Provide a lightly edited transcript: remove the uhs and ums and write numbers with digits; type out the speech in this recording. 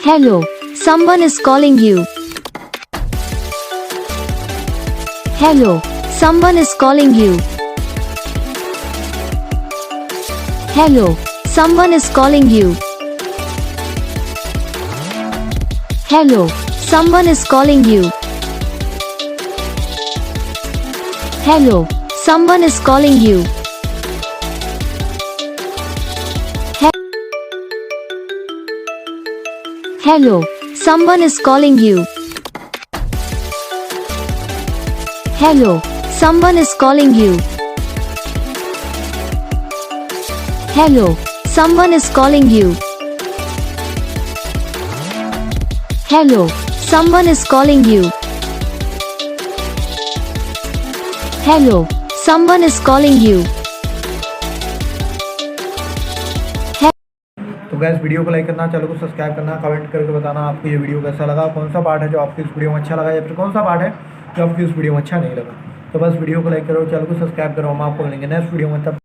Hello, someone is calling you. Hello, someone is calling you. Hello, someone is calling you. Hello, someone is calling you. Hello, someone is calling you. Hello, someone is calling you. Hello, someone is calling you. Hello, someone is calling you. Hello, someone is calling you. Hello, someone is calling you. तो gas video को like करना, channel को subscribe करना, comment करके बताना आपको ये video कैसा लगा, कौन सा पार्ट है जो आपको इस वीडियो में अच्छा लगा या फिर कौन सा पार्ट है जो आपको इस वीडियो में अच्छा नहीं लगा। तो बस वीडियो को लाइक करो, चैनल को सब्सक्राइब करो, हम आपको मिलेंगे नेक्स्ट वीडियो में। तब